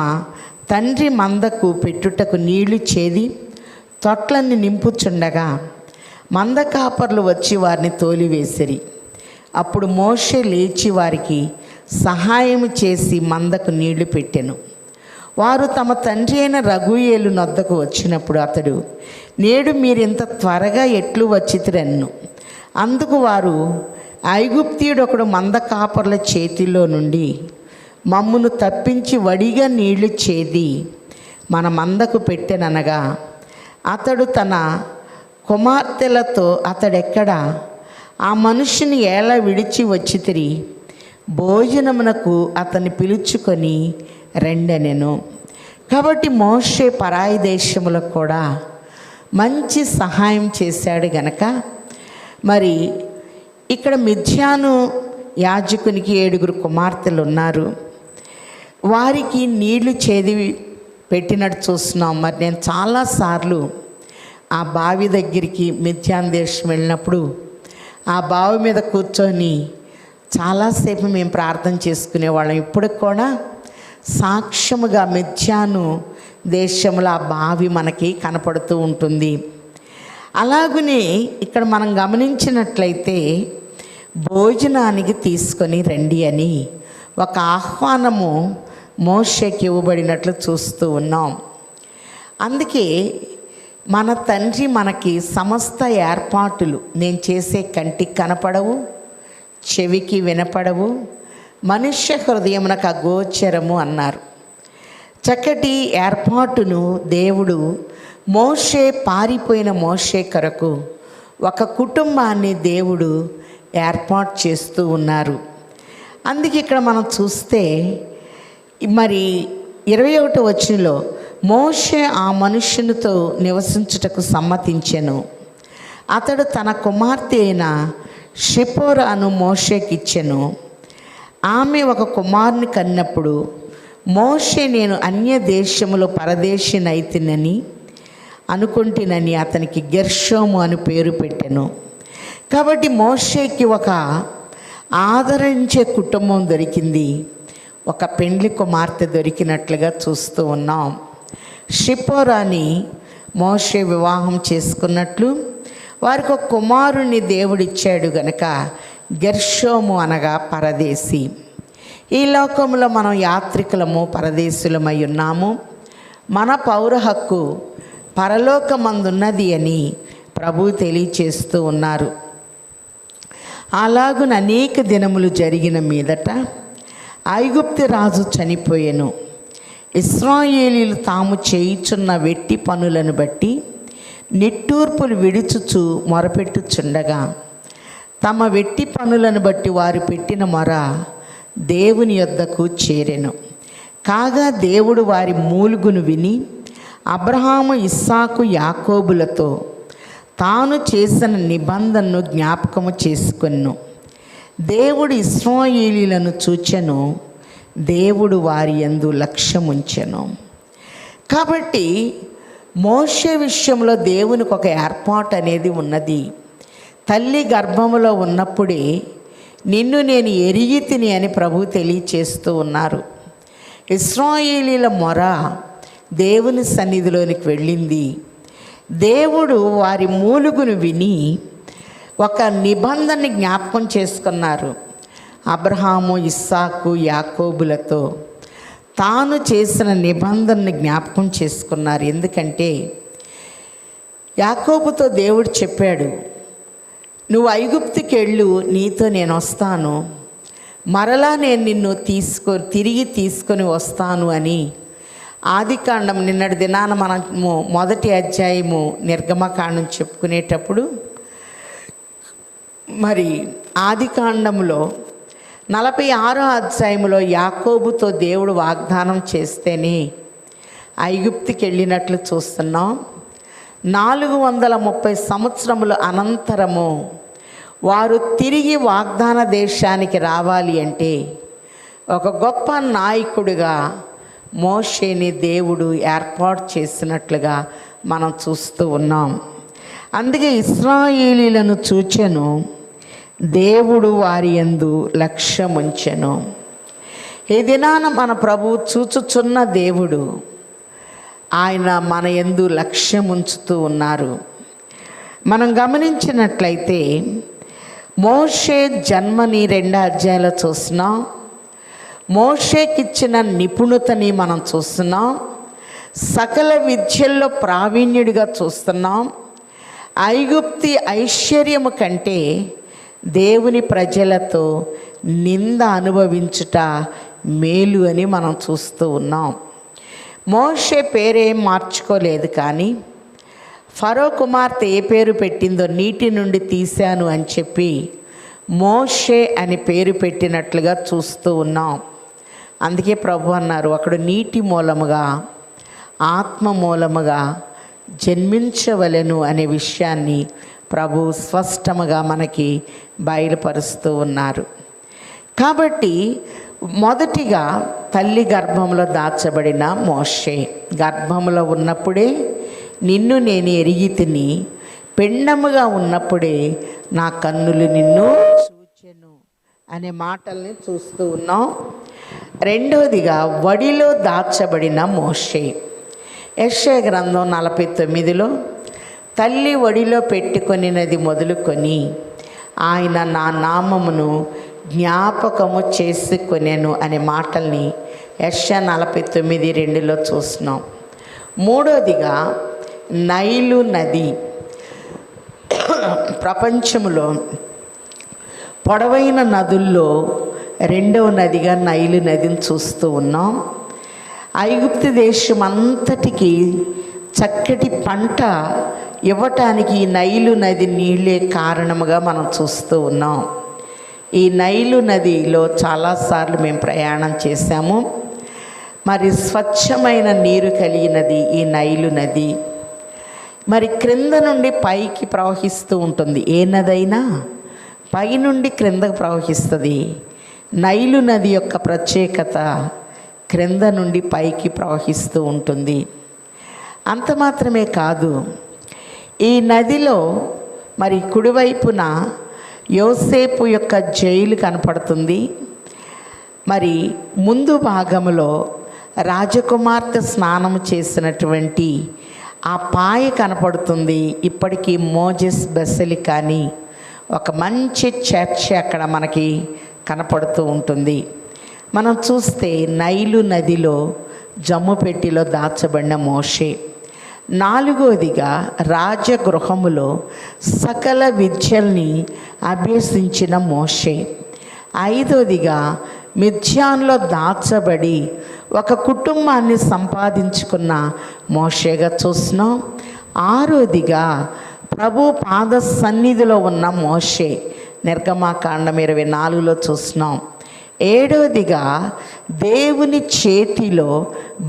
తండ్రి మందకు పెట్టుటకు నీళ్లు చేది తొట్లన్నీ నింపుచుండగా మంద కాపర్లు వచ్చి వారిని తోలివేసిరి. అప్పుడు మోషే లేచి వారికి సహాయం చేసి మందకు నీళ్లు పెట్టెను. వారు తమ తండ్రి అయిన రఘుయేలు నొద్దకు వచ్చినప్పుడు అతడు, నేడు మీరింత త్వరగా ఎట్లు వచ్చితిరన్ను. అందుకు వారు, ఐగుప్తీయుడు ఒకడు మంద కాపర్ల చేతిలో నుండి మమ్మును తప్పించి వడిగా నీళ్లు చేది మన మందకు పెట్టెననగా, అతడు తన కుమార్తెలతో, అతడెక్కడ, ఆ మనుషుని ఎలా విడిచి వచ్చితిరి, భోజనమునకు అతన్ని పిలుచుకొని రెండెనెను. కాబట్టి మోషే పరాయి దేశములకు కూడా మంచి సహాయం చేశాడు గనక, మరి ఇక్కడ మిద్యాను యాజకునికి 7 కుమార్తెలు ఉన్నారు. వారికి నీళ్లు చేది పెట్టినట్టు చూస్తున్నాం. మరి నేను చాలాసార్లు ఆ బావి దగ్గరికి మిద్యాన్ దేశం వెళ్ళినప్పుడు ఆ బావి మీద కూర్చొని చాలాసేపు మేము ప్రార్థన చేసుకునేవాళ్ళం. ఇప్పటికి కూడా సాక్ష్యముగా మిద్యాను దేశంలో ఆ బావి మనకి కనపడుతూ ఉంటుంది. అలాగనే ఇక్కడ మనం గమనించినట్లయితే భోజనానికి తీసుకొని రండి అని ఒక ఆహ్వానము మోషేకి ఇవ్వబడినట్లు చూస్తూ ఉన్నాం. అందుకే మన తండ్రి మనకి సమస్త ఏర్పాటులు, నేను చేసే కంటికి కనపడవు, చెవికి వినపడవు, మనుష్య హృదయమునకు అగోచరము అన్నారు. చక్కటి ఏర్పాటును దేవుడు మోషే, పారిపోయిన మోషే కొరకు ఒక కుటుంబాన్ని దేవుడు ఏర్పాటు చేస్తూ ఉన్నారు. అందుకే ఇక్కడ మనం చూస్తే మరి 21వ వచనంలో మోషే ఆ మనుష్యునితో నివసించుటకు సమ్మతించెను. అతడు తన కుమార్తె అయిన షిపోరాను మోషేకిచ్చెను. ఆమె ఒక కుమారుని కన్నప్పుడు మోషే, నేను అన్య దేశములో పరదేశినైతినని అనుకుంటునని అతనికి గెర్షోము అని పేరు పెట్టెను. కాబట్టి మోషేకి ఒక ఆదరించే కుటుంబం దొరికింది, ఒక పెండ్లి కుమార్తె దొరికినట్లుగా చూస్తూ ఉన్నాం. షిపోరాని మోషే వివాహం చేసుకున్నట్లు వారికి ఒక కుమారుని దేవుడిచ్చాడు గనక గెర్షోము అనగా పరదేశి. ఈ లోకంలో మనం యాత్రికులము, పరదేశులమై ఉన్నాము. మన పౌర హక్కు పరలోకమందున్నది అని ప్రభు తెలియచేస్తూ ఉన్నారు. అలాగున అనేక దినములు జరిగిన మీదట ఐగుప్తు రాజు చనిపోయెను. ఇశ్రాయేలీయులు తాము చేయుచున్న వెట్టి పనులను బట్టి నిట్టూర్పులు విడుచుచు మొరపెట్టుచుండగా తమ వెట్టి పనులను బట్టి వారు పెట్టిన మొర దేవుని యొద్దకు చేరెను. కాగా దేవుడు వారి మూలుగును విని అబ్రహాము, ఇస్సాకు, యాకోబులతో తాను చేసిన నిబంధనను జ్ఞాపకము చేసుకొనెను. దేవుడు ఇశ్రాయేలీయులను చూచెను, దేవుడు వారి యందు లక్ష్యముంచెను. కాబట్టి మోషే విషయంలో దేవునికి ఒక ఏర్పాటు అనేది ఉన్నది. తల్లి గర్భములో ఉన్నప్పుడే నిన్ను నేను ఎరిగి తిని అని ప్రభు తెలియచేస్తూ ఉన్నారు. ఇశ్రాయేలీయుల మొర దేవుని సన్నిధిలోనికి వెళ్ళింది. దేవుడు వారి మూలుగును విని ఒక నిబంధనని జ్ఞాపకం చేసుకున్నారు. అబ్రహాము, ఇస్సాకు, యాకోబులతో తాను చేసిన నిబంధనని జ్ఞాపకం చేసుకున్నారు. ఎందుకంటే యాకోబుతో దేవుడు చెప్పాడు, నువ్వు ఐగుప్తుకి వెళ్ళు, నీతో నేను వస్తాను, మరలా నేను నిన్ను తిరిగి తీసుకొని వస్తాను అని. ఆదికాండం నిన్నటి దినాన మనము మొదటి అధ్యాయము నిర్గమకాండం చెప్పుకునేటప్పుడు మరి ఆదికాండంలో 46వ అధ్యాయంలో యాకోబుతో దేవుడు వాగ్దానం చేస్తేనే ఐగుప్తుకి వెళ్ళినట్లు చూస్తున్నాం. 430 సంవత్సరముల అనంతరము వారు తిరిగి వాగ్దాన దేశానికి రావాలి అంటే ఒక గొప్ప నాయకుడిగా మోషేని దేవుడు ఏర్పాటు చేసినట్లుగా మనం చూస్తూ ఉన్నాం. అందుకే ఇశ్రాయేలీయులను చూచెను, దేవుడు వారి యందు లక్ష్యముంచెను. ఈ దినాన మన ప్రభువు చూచుచున్న దేవుడు, ఆయన మన యందు లక్ష్యముంచుతూ ఉన్నారు. మనం గమనించినట్లయితే మోషే జన్మని 2వ అధ్యాయంలో చూస్తున్నాం. మోషేకిచ్చిన నిపుణతని మనం చూస్తున్నాం. సకల విద్యల్లో ప్రావీణ్యుడిగా చూస్తున్నాం. ఐగుప్తి ఐశ్వర్యము కంటే దేవుని ప్రజలతో నింద అనుభవించుట మేలు అని మనం చూస్తూ ఉన్నాం. మోషే పేరేం మార్చుకోలేదు, కానీ ఫరో కుమార్తె ఏ పేరు పెట్టిందో నీటి నుండి తీశాను అని చెప్పి మోషే అని పేరు పెట్టినట్లుగా చూస్తూ ఉన్నాం. అందుకే ప్రభు అన్నారు, అక్కడ నీటి మూలముగా ఆత్మ మూలముగా జన్మించవలెను అనే విషయాన్ని ప్రభు స్పష్టముగా మనకి బయలుపరుస్తూ ఉన్నారు. కాబట్టి మొదటిగా తల్లి గర్భంలో దాచబడిన మోషే గర్భంలో ఉన్నప్పుడే నిన్ను నేను ఎరిగి తిని, పిండముగా ఉన్నప్పుడే నా కన్నులు నిన్ను చూచెను అనే మాటల్ని చూస్తూ ఉన్నాం. రెండవదిగా వడిలో దాచబడిన మోషే. యెషయా గ్రంథం 49లో తల్లి వడిలో పెట్టుకొనినది మొదలుకొని ఆయన నా నామమును జ్ఞాపకము చేసుకొనెను అనే మాటల్ని యెషయా 49:2లో చూస్తున్నాం. మూడవదిగా నైలు నది. ప్రపంచంలో పొడవైన నదుల్లో 2వ నదిగా నైలు నదిని చూస్తూ ఉన్నాం. ఐగుప్తు దేశం అంతటికి చక్కటి పంట ఇవ్వటానికి ఈ నైలు నది నీళ్ళే కారణముగా మనం చూస్తూ ఉన్నాం. ఈ నైలు నదిలో చాలాసార్లు మేము ప్రయాణం చేశాము. మరి స్వచ్ఛమైన నీరు కలిగినది ఈ నైలు నది. మరి క్రింద నుండి పైకి ప్రవహిస్తూ ఉంటుంది. ఏ నదైనా పై నుండి క్రిందకు ప్రవహిస్తుంది. నైలు నది యొక్క ప్రత్యేకత క్రింద నుండి పైకి ప్రవహిస్తూ ఉంటుంది. అంత మాత్రమే కాదు, ఈ నదిలో మరి కుడివైపున యోసేపు యొక్క జైలు కనపడుతుంది. మరి ముందు భాగంలో రాజకుమార్తె స్నానం చేసినటువంటి ఆ పాయ కనపడుతుంది. ఇప్పటికీ మోజెస్ బెసిలికా అని ఒక మంచి చర్చ్ అక్కడ మనకి కనపడుతూ ఉంటుంది. మనం చూస్తే నైలు నదిలో జమ్ము పెట్టిలో దాచబడిన మోషే, నాలుగోదిగా రాజగృహములో సకల విద్యల్ని అభ్యసించిన మోషే. ఐదోదిగా మిద్యాన్లో దాచబడి ఒక కుటుంబాన్ని సంపాదించుకున్న మోషేగా చూస్తున్నాం. ఆరోదిగా ప్రభు పాద సన్నిధిలో ఉన్న మోషే, నిర్గమాకాండం 24లో చూస్తున్నాం. ఏడవదిగా దేవుని చేతిలో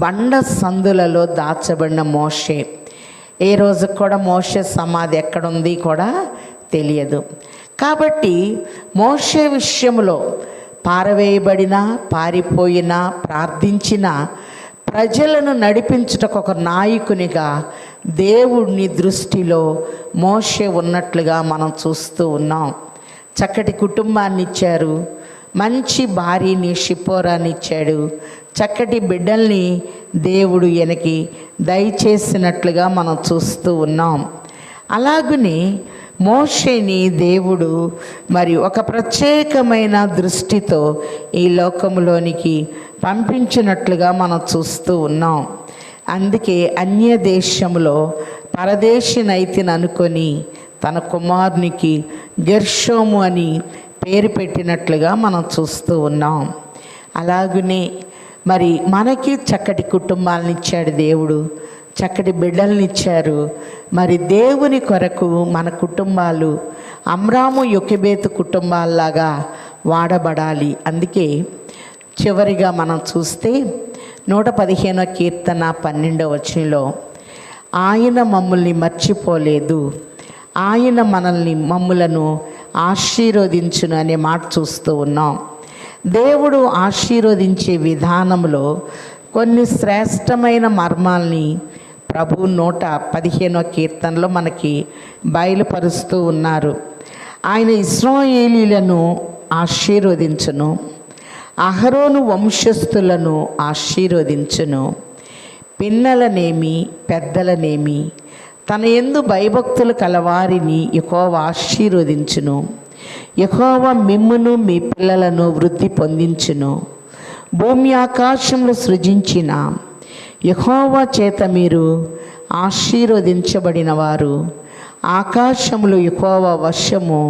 బండ సందులలో దాచబడిన మోషే. ఏ రోజు కూడా మోషే సమాధి ఎక్కడుంది కూడా తెలియదు. కాబట్టి మోషే విషయంలో పారవేయబడిన, పారిపోయిన, ప్రార్థించిన ప్రజలను నడిపించుటకు ఒక నాయకునిగా దేవుని దృష్టిలో మోషే ఉన్నట్లుగా మనం చూస్తూ ఉన్నాం. చక్కటి కుటుంబాన్ని ఇచ్చారు, మంచి భార్యని షిపోరాని ఇచ్చాడు, చక్కటి బిడ్డల్ని దేవుడు ఈయనకి దయచేసినట్లుగా మనం చూస్తూ ఉన్నాం. అలాగనే మోషేని దేవుడు మరి ఒక ప్రత్యేకమైన దృష్టితో ఈ లోకంలోనికి పంపించినట్లుగా మనం చూస్తూ ఉన్నాం. అందుకే అన్య దేశంలో పరదేశినైతిని అనుకొని తన కుమారునికి గెర్షోము అని పేరు పెట్టినట్లుగా మనం చూస్తూ ఉన్నాం. అలాగనే మరి మనకి చక్కటి కుటుంబాలను ఇచ్చాడు దేవుడు, చక్కటి బిడ్డల్ని ఇచ్చారు. మరి దేవుని కొరకు మన కుటుంబాలు అమ్రాము యొకెబేతు కుటుంబాల్లాగా వాడబడాలి. అందుకే చివరిగా మనం చూస్తే 115వ కీర్తన 12వ వచనంలో ఆయన మమ్మల్ని మర్చిపోలేదు, ఆయన మమ్ములను ఆశీర్వదించును అనే మాట చూస్తూ ఉన్నాం. దేవుడు ఆశీర్వదించే విధానంలో కొన్ని శ్రేష్టమైన మర్మాల్ని ప్రభు 115వ కీర్తనలో మనకి బయలుపరుస్తూ ఉన్నారు. ఆయన ఇశ్రాయేలీయులను ఆశీర్వదించును, అహరోను వంశస్థులను ఆశీర్వదించును, పిన్నలనేమి పెద్దలనేమి తన యందు భయభక్తులు కలవారిని యెహోవా ఆశీర్వదించును. యెహోవా మిమ్మును మీ పిల్లలను వృద్ధి పొందించును. భూమి ఆకాశంలో సృజించిన యెహోవా చేత మీరు ఆశీర్వదించబడిన వారు. ఆకాశములో యెహోవా వర్షము,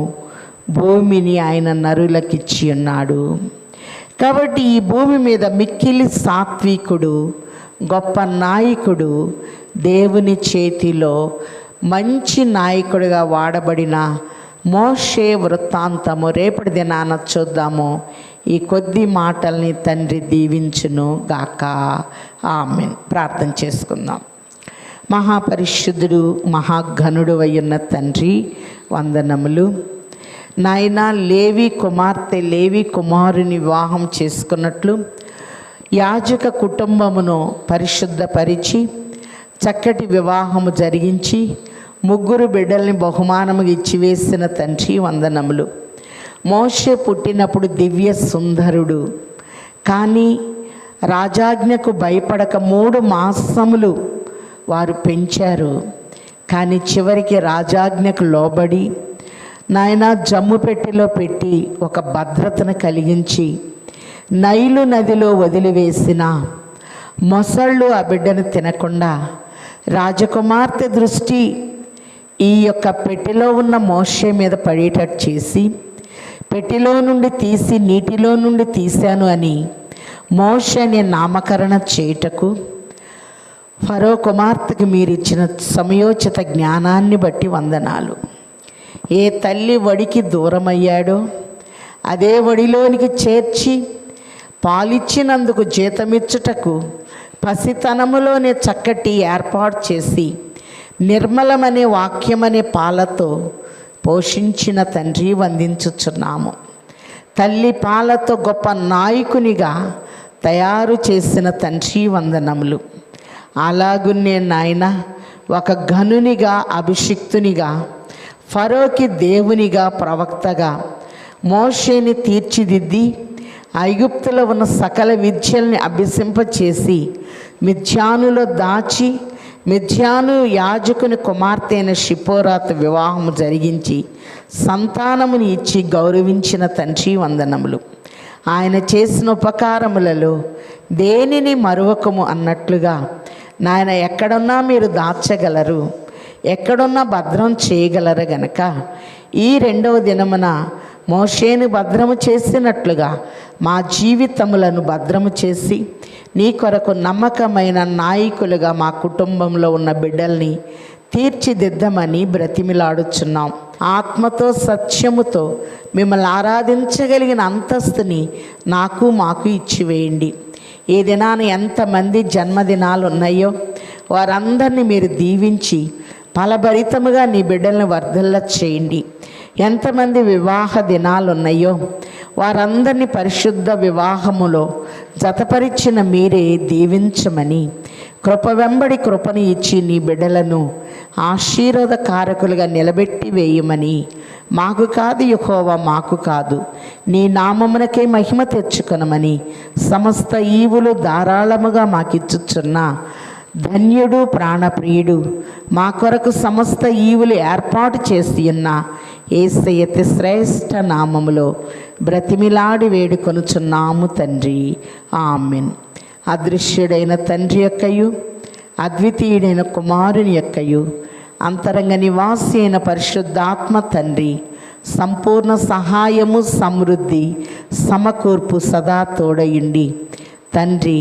భూమిని ఆయన నరులకిచ్చి ఉన్నాడు. కాబట్టి ఈ భూమి మీద మిక్కిలి సాత్వికుడు, గొప్ప నాయకుడు, దేవుని చేతిలో మంచి నాయకుడిగా వాడబడిన మోషే వృత్తాంతము రేపటి దినాన చూద్దాము. ఈ కొద్ది మాటల్ని తండ్రి దీవించును గాక. ఆమేన్. ప్రార్థన చేసుకుందాం. మహాపరిశుద్ధుడు, మహాఘనుడు అయ్యున్న తండ్రి వందనములు. నాయన, లేవి కుమార్తె లేవి కుమారుని వివాహం చేసుకున్నట్లు యాజక కుటుంబమును పరిశుద్ధపరిచి చక్కటి వివాహము జరిగించి 3 బిడ్డల్ని బహుమానముగా ఇచ్చివేసిన తండ్రి వందనములు. మోషే పుట్టినప్పుడు దివ్య సుందరుడు, కానీ రాజాజ్ఞకు భయపడక 3 మాసములు వారు పెంచారు. కానీ చివరికి రాజాజ్ఞకు లోబడి నాయన జమ్ము పెట్టెలో పెట్టి ఒక భద్రతను కలిగించి నైలు నదిలో వదిలివేసిన మొసళ్ళు ఆ బిడ్డను తినకుండా రాజకుమార్తె దృష్టి ఈ యొక్క పెట్టెలో ఉన్న మోషే మీద పడేటట్టు చేసి పెట్టెలో నుండి తీసి నీటిలో నుండి తీశాను అని మోషే అనే నామకరణ చేయుటకు ఫరో కుమార్తెకు మీరు ఇచ్చిన సమయోచిత జ్ఞానాన్ని బట్టి వందనాలు. ఏ తల్లి వడికి దూరమయ్యాడో అదే వడిలోనికి చేర్చి పాలిచ్చినందుకు జీతమిచ్చుటకు పసితనములోనే చక్కటి ఏర్పాటు చేసి నిర్మలమనే వాక్యమనే పాలతో పోషించిన తండ్రి వందించుచున్నాము. తల్లి పాలతో గొప్ప నాయకునిగా తయారు చేసిన తండ్రి వందనములు. అలాగున్నే నాయన ఒక ఘనునిగా, అభిషిక్తునిగా, ఫరోకి దేవునిగా, ప్రవక్తగా మోషేని తీర్చిదిద్ది ఐగుప్తులో ఉన్న సకల విద్యల్ని అభ్యసింపచేసి మిద్యానులో దాచి మిద్యాను యాజకుని కుమార్తె అయిన షిపోరాతో వివాహము జరిగించి సంతానముని ఇచ్చి గౌరవించిన తండ్రి వందనములు. ఆయన చేసిన ఉపకారములలో దేనిని మరువకము అన్నట్లుగా నాయన ఎక్కడున్నా మీరు దాచగలరు, ఎక్కడున్నా భద్రం చేయగలరు గనక ఈ రెండవ దినమున మోషేను భద్రము చేసినట్లుగా మా జీవితములను భద్రము చేసి నీ కొరకు నమ్మకమైన నాయకులుగా మా కుటుంబంలో ఉన్న బిడ్డల్ని తీర్చిదిద్దమని బ్రతిమిలాడుచున్నాం. ఆత్మతో సత్యముతో మిమ్మల్ని ఆరాధించగలిగిన అంతస్తుని నాకు మాకు ఇచ్చివేయండి. ఈ దినాన ఎంతమంది జన్మదినాలు ఉన్నాయో వారందరినీ మీరు దీవించి ఫలభరితముగా నీ బిడ్డల్ని వర్ధిల్ల చేయండి. ఎంతమంది వివాహ దినాలు ఉన్నాయో వారందరినీ పరిశుద్ధ వివాహములో జతపరిచిన మీరే దీవించమని, కృప వెంబడి కృపను ఇచ్చి నీ బిడ్డలను ఆశీర్వాదకారకులుగా నిలబెట్టి వేయమని, మాకు కాదు యెహోవా మాకు కాదు నీ నామమునకే మహిమ తెచ్చుకొనమని, సమస్త ఈవులు ధారాళముగా మాకిచ్చుచున్న ధన్యుడు ప్రాణప్రియుడు మా కొరకు సమస్త ఈవులు ఏర్పాటు చేసి ఉన్న యేసయ్య అతి శ్రేష్ఠ నామములో బ్రతిమిలాడి వేడుకొనుచున్నాము తండ్రి, ఆమెన్. అదృశ్యుడైన తండ్రి యొక్కయు అద్వితీయుడైన కుమారుని యొక్కయు అంతరంగ నివాసి అయిన పరిశుద్ధాత్మ తండ్రి సంపూర్ణ సహాయము సమృద్ధి సమకూర్పు సదా తోడయుండి తండ్రి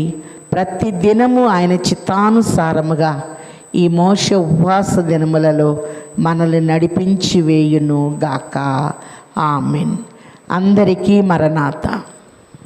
ప్రతి దినము ఆయన చిత్తానుసారముగా ఈ మోషే ఉపవాస దినములలో మనల్ని నడిపించి వేయును గాక. ఆమెన్. అందరికీ మరణాత.